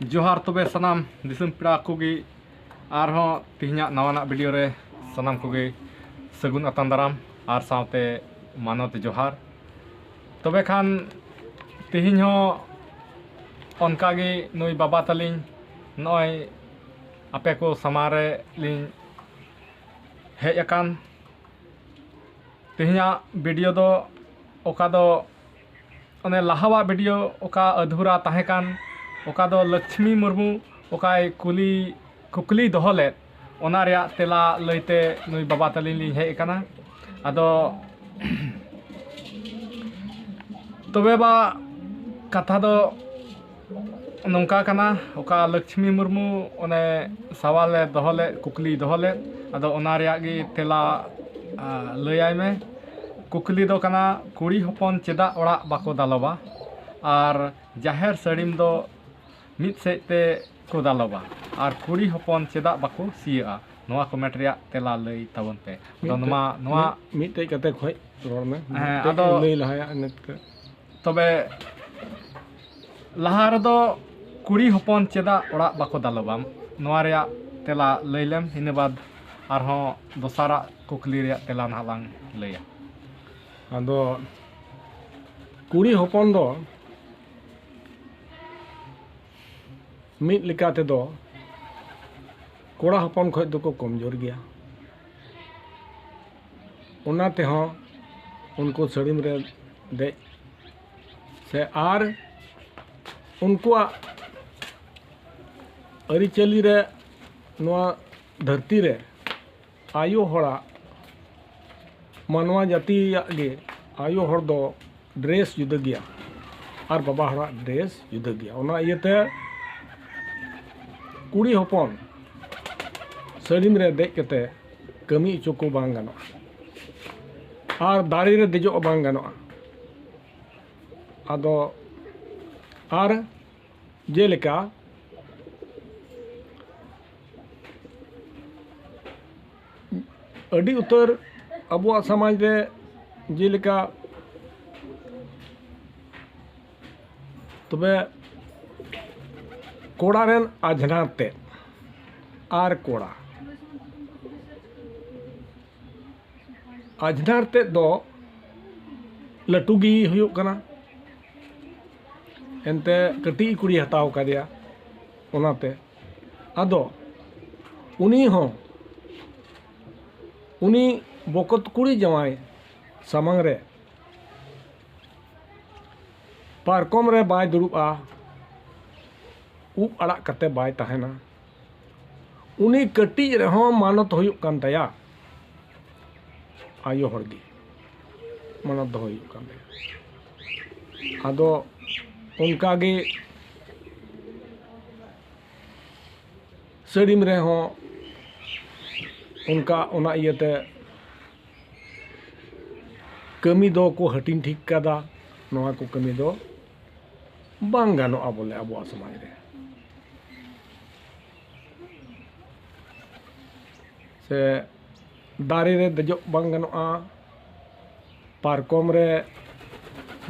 जोहार तबे सनाम दिसम पेड़ा कोगी आरहों तिहिना नवाना वीडियो रे सनाम कोगे सगुन अतान दाराम आर सावते मानवते जोहार तबे खान तिहिन हो ओनकागे नुई बाबा तलिन नय आपे को समारे लिन हेज अकान तिहिना वीडियो दो ओका दो ओने लाहावा वीडियो ओका अधूरा ताहेकान ओका दो लक्ष्मी मुर्मू ओकाय कुकली दोहले ओना रेया तेला लैते नुई बाबा तलिन लिन हेज अकाना आदो तबे बा कथा दो नौका कना ओका लक्ष्मी मुर्मू ओने सवाले दोहले कुकली दोहले आदो ओना रेया गी तेला लैयाय में कुकली दो कना कुड़ी हपन चेदा ओड़ा बाको दालोबा और जाहेर सड़ीम दो मिद सेते को दालोबा और कुड़ी हपन चेदा बाको सिया नोआ कमेंट रेया तेला लई ताबन पे तो नोआ मिदते कते खोय रोड में आदो लई लहाया तबे लहा रेदो कुड़ी हपन चेदा ओड़ा बाको दालोबा नोआ रेया तेला लैलेम इने बाद आरहों दोसारा कुकली रेया तेला नालांग लैया आदो कुड़ी हपन दो मिद लिकाते दो कोड़ा हपन खोज दो को कमजोर गया ओना तेहों उनको सड़ीम रे दे से आर उनको अरिचली रे नोआ धरती रे आयो हड़ा मानवा जाति गे आयो हड़ दो ड्रेस जुदा गया और बाबा हड़ा ड्रेस जुदा गया ओना इयते कुड़ी हपन सड़ीम रे देख कते कमी चोको बांग गानो और दाड़ी रे देजो बांग गानो आदो और जेलेका अड़ी उतर अबुआ समाज रे जेलेका तबे कोड़ा रेन आजनार ते आर कोड़ा आजनार ते दो लटुगी हुयुग कना एनते कटी कुड़ी हताव कादिया ओनाते आदो उनी हो उनी बकत कुड़ी जमाय सामंग रे पारकम रे बाय दुरुबा उब अड़ा कते बाय तहना उनी कटी रेहों मानत हुयुग कान ताया आयो हड़गी मानत दो हुयुग कान ताया आदो उनका गे सड़ीम रेहों उनका ओना इयते कमी दो को हटिन ठीक कदा नोआ को कमी दो बांग गानोआ बोले अबुआ समाज रे से दारे रे दजो बांग गानोआ पारकम रे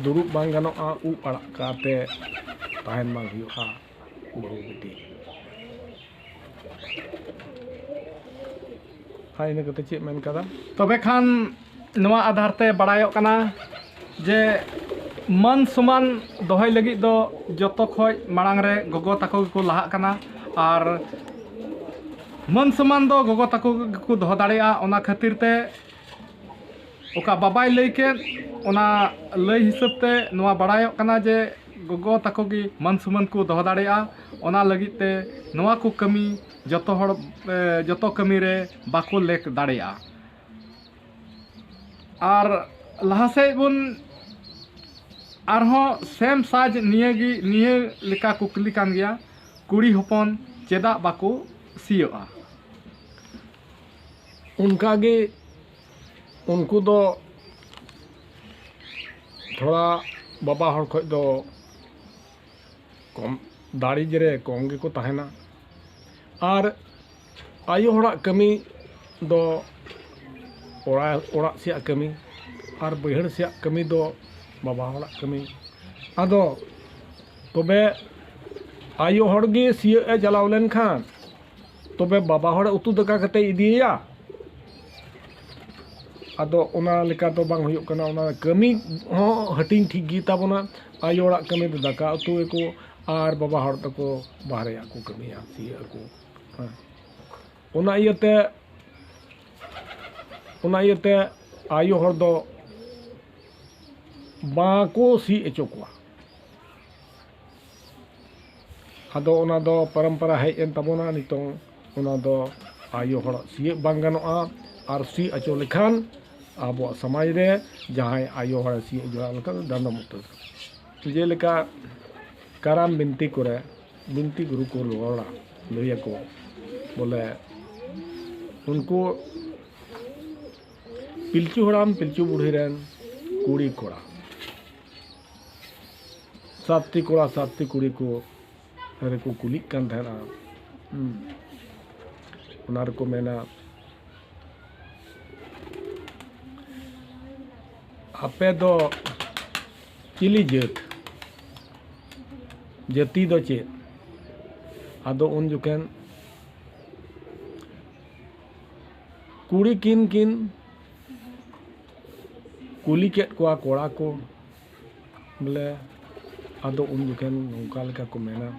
दुरुब बांग गानोआ उब अड़ा काते ताहेन बांग हुयुगा बहु बेटी हाँ इन कते चेक मेन कदा तबे खान नवा आधार ते बड़ायो कना जे मन समान दोहय लगी दो जतो खोज मांग रे गोगो ताको को लहा कना और मन समान दो गोगो ताको को दोह दाड़ेया ओना खातिर ते ओका बाबाय लई के ओना लई हिसाब ते नवा बड़ायो कना जे गोगो ताको गी मन समान को दोह दाड़ेया ओना लगी ते नवा को कमी जतो कमी रे बाको लेक दाड़ेया और लहा से बुन आरहों सेम साज निये लिका कुकली कान गया कुड़ी हपन चेदा बाको सियोआ उनका गे उनको दो थोड़ा बाबा हर खोज दो कम दाड़ी जरे कम गे को तहना और आयो हड़ा कमी दो ओड़ा से कमी और बैहड़ से कमी दो बाबा हड़ा कमी आदो तबे आयो हड़ गे सियोग ए चलाव लेन खान तबे बाबा हड़ उतु दाका कते इदिया आदो ओना लेका तो बांग हुयुग कना ओना कमी हो हटिंग ठीक गी ताबोना आयो हड़ाग कमी दो दाका उतु एको आर बाबा हड़ तको बाहरे को कमिया सिया को ओना इयते आयो हड़ दो बाको सी एचो कोआ आदो ओना दो परंपरा हेज एन ताबोना नितों ओना दो आयो हड़ सिया बांग गानोआ आर सी अचो लेखान आबो समाज रे जहां आयो हड़ सी जोड़ा लेखान दंडम उतर जेलेका काराम बिनती करे बिनती गुरु को लोड़ा लइया को बोले उनको पिलचू हड़ाम पिलचू बुढ़ी रेन कुड़ी कोड़ा सातटी कोड़ा सातटी कुड़ी को रे को कुलिक कान थाना उनार को मेना आपे दो चिली जेत जाति दो चे आदो उन जुकेन कुड़ी किन किन कुली केट कोआ कोड़ा को बोले आदो उन जुकेन नौका लेका को मेना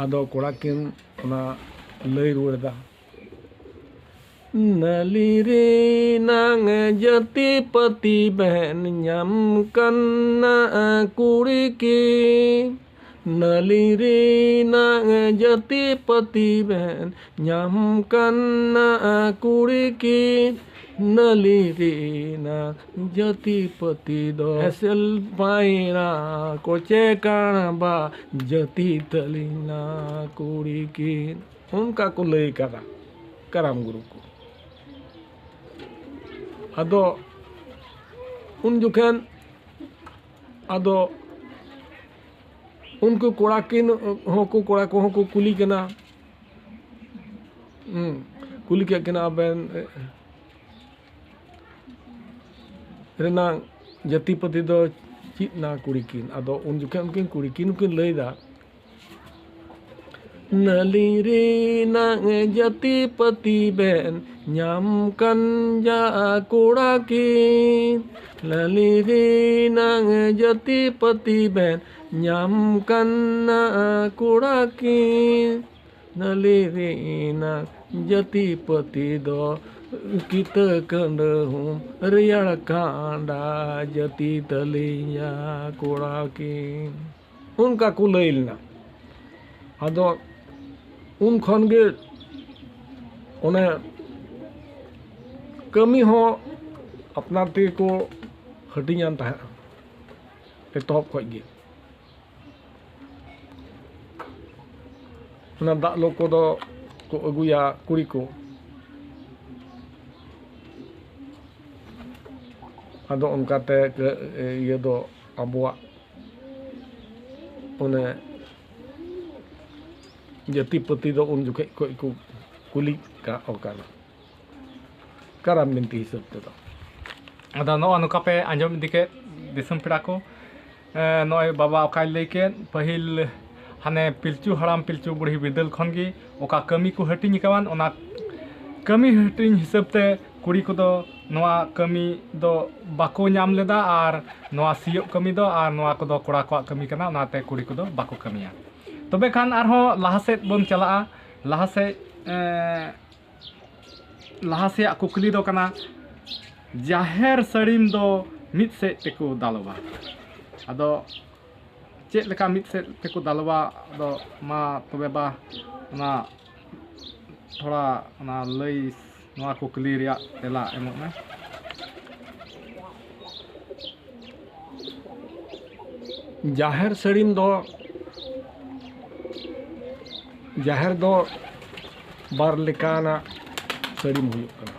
आदो कोड़ा किन ना लई रुड़दा नली रे नांग जति पति बहन ᱧᱟᱢ कन्ना कुड़ी की नली रे नांग जति पति बहन ᱧᱟᱢ कन्ना कुड़ी की नली रे नांग जति पति दो एसल पाइना कोचे काणबा जति तलीना कुड़ी की उनका को लई करा कराम गुरु को आदो उन जुखेन आदो उनको कोड़ा किन होको कोड़ा को होको कुली केना कुली के केना बेन रेना जतिपति दो चित ना कुड़ी किन आदो उन जुखेन उनकिन कुड़ी किन लईदा नली रे नांग जतिपति बेन ᱧᱟᱢ कन जा कोड़ा की नली रे नांग जतिपति बेन ᱧᱟᱢ कन कोड़ा की नली रे नांग जतिपति दो कित कंड हूँ रियाड़ कांडा जति तलिया कोड़ा की उनका को लईलना आदो उन खन गे ओने कमी हो अपना ते को हटियान ता एतहब खज गे ओना दा लोग को दो को अगुया कुड़ी को आदो उनकाते ये दो अबुआ ओने जतिपति दो उन जुखे को कुली का ओकाना काराम बिनती हिसाब ते दो अदा नो अनुका पे आंजम दिके दिसम पेड़ा को नय बाबा ओकाय लैके पहिल हाने पिलचू हड़ाम पिलचू बुढ़ी बिदल खन गी ओका कमी को हटिंग कावन ओना कमी हटिंग हिसाब ते कुड़ी को दो नोआ कमी दो बाको नाम लेदा आर नोआ सियो कमी दो आर नोआ को दो कोड़ा को कमी कना ओनाते कुड़ी को दो बाको कमिया तबे खान आरहो लाहासेद बन चला लाहासे कुकली दो कना जाहेर सड़ीम दो मिद से तेको दालवा अदो चेक लेका मिद से तेको दालवा दो मा तबे बा ना थोड़ा ना लई नोआ कुकली रिया तेला एमो में जाहेर सड़ीम दो जाहेर दो बार लेकाना सड़ीम हुयुग कना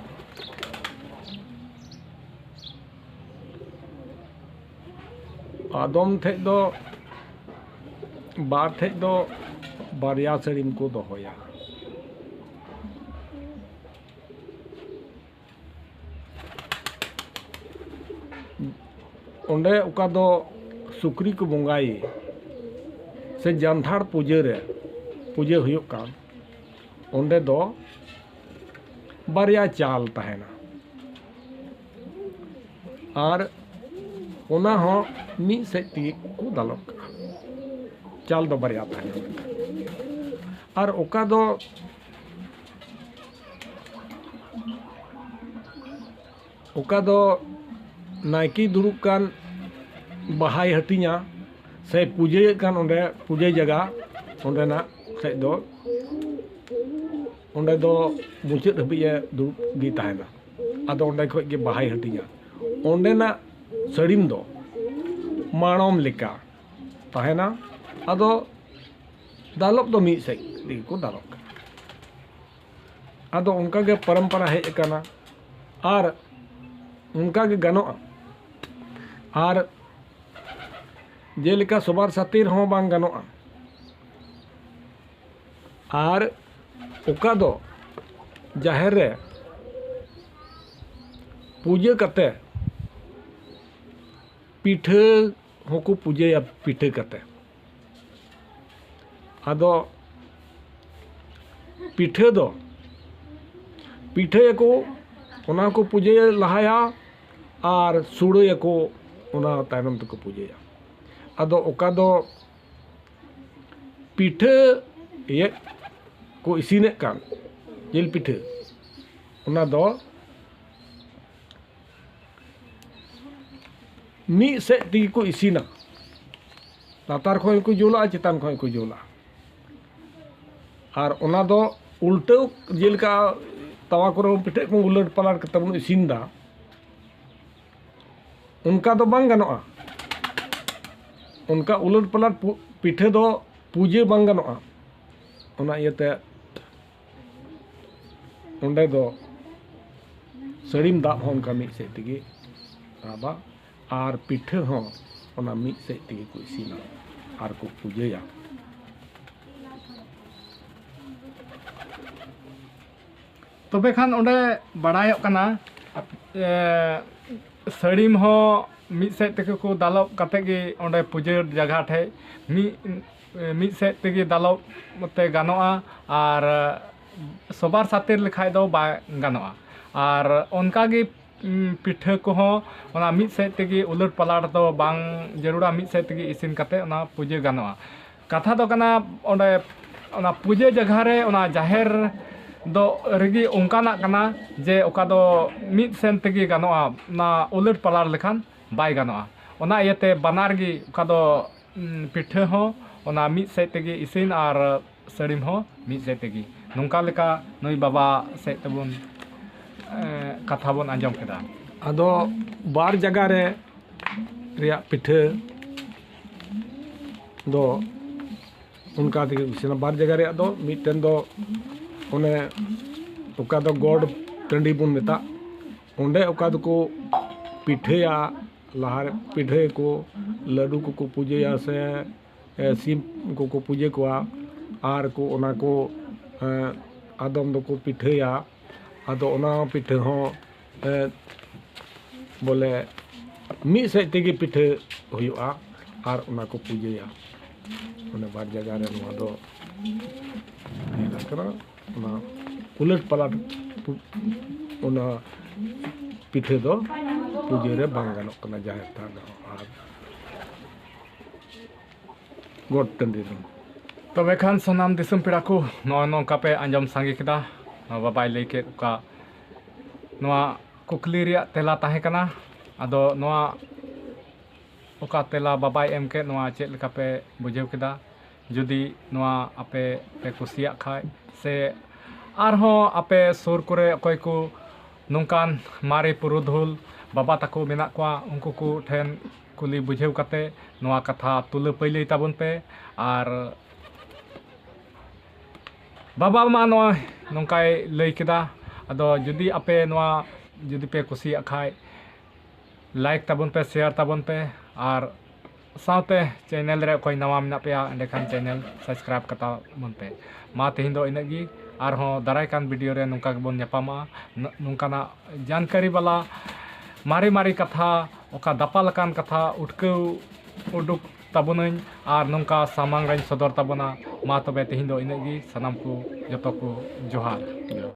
आदम थे दो बार थे दो बारिया सड़ीम को दोहोया ओंडे उका दो सुक्री को बंगाई से जानथाड़ पूजा हुयुग कान ओंडे दो बारिया चाल तहना और ओना हो मी से ती को दालोग चाल दो बारिया तहना और ओका दो नायकी दुरुब कान बाहाय हटिया से पूजे कान ओंडे पूजे जगह ओंडेना से दो ओंडे दो मुचाद हबीए दुरुब गी तहना आदो ओंडे खoj गे बाहाय हटिया ओंडेना सड़ीम दो माणोम लेका तहना आदो दालोग दो मी से दी को दालोग आदो उनका गे परंपरा हेज काना और उनका गे गानोआ और जेलिका सोबार सातिर हों बांग गानोआ और ओका दो जाहिर रे पूजा करते पीठे होको पूजा पीठे करते आदो पीठे दो पीठे को ओना को पूजा लहाया और सुड़े को ओना तायनम तक पूजा आदो ओका दो पीठे ये को इसीने कान जिल पीठे ओना दो मी से ती को इसीना लातार खोय को जोला चितान खोय को जोला और ओना दो उल्टो जेलका तवा को पिठे को उलट पलट करते बन इसीन दा उनका दो बांग गानोआ उनका उलट पलट पिठे दो पूजे बांग गानोआ ओना इयते ओंडे दो सड़ीम दाब हों उनका मिद से तेगे राबा और पिठे हों ओना मिद से तेगे को इसीना और को पूजेया तबे खान ओंडे बड़ायोग कना सड़ीम हो मिद सेद तेगे को दालोब कते गे ओंडे पूजा जगह ठे मिद सेद तेगे दालोब मते गानोआ और सोबार सातिर लेखाय दो बा गानोआ और उनका गे पिठे को हो ओना मिद सेद तेगे उलट पलट दो बांग जरूरा मिद सेद तेगे इसिन कते ओना पूजा गानोआ कथा दो कना ओंडे ओना पूजा जगह रे ओना जाहिर दो रेगी उनकाना कना जे ओका दो मिद सेन तेगे गानोआ ना उलट पलट लेखान बाय गानोआ ओना इयते बानार गी ओका दो पिठे हो ओना मिद सेद तेगे इसिन और सड़ीम हो मिद सेद तेगे नोंका लेका नई बाबा सेद तबुन कथा बन आंजम केदा आदो बार जगह रे रिया पिठे दो उनका तेगे इसिन बार जगह रे दो मिदटेन दो ओने ओका दो गॉड टंडी बुन मेता ओंडे ओका दो को पिठेया लहार पिठे को लड्डू को पूजेया से सिम को पूजे कोआ आर को ओना को आदम दो को पिठेया आदो ओना पिठे हो बोले मी से तेगे पिठे हुयुआ आर ओना को पूजेया ओने बार जगह रे नोआ दो करा ओना उलट पलट ओना पिठे दो पूजे रे बांग गानोग कना जाहिर थान और गोड टंडी रे तबे खान सनाम दिसम पेड़ा को नौका पे आंजम सांगे केदा बाबाई लई के का नोआ कुकली रिया तेला ताहे कना आदो नोआ ओका तेला बाबाई एम के नोआ चेद लेका पे बुझेव केदा जुदी नोआ आपे पे कुसिया खाय से आरहों आपे सुर करे अकोय को नोंकान मारे पुरुधुल बाबा ताको मेना कोआ उनको को ठेन कुली बुझेव कते नोआ कथा तुले पहिले ताबन पे और बाबा मा नोआ नोंकाय लई केदा आदो जुदी आपे नोआ जुदी पे कुसिया खाय लाइक ताबन पे शेयर ताबन पे और साथ चैनल रे कोई नवा मेना पे एंडेखान चैनल सब्सक्राइब कता मन पे मा तेहिं दो इनगी और दाराय कान वीडियो रे नोंका बन नेपामा नोंकाना जानकारी वाला मारे मारे कथा ओका दापा लकान कथा उठकौ उडुक ताबुनाኝ और नोंका सामांग रैन सदर ताबुना मा तबे तेहिं दो इनाग गी सनाम को जतो को जोहार।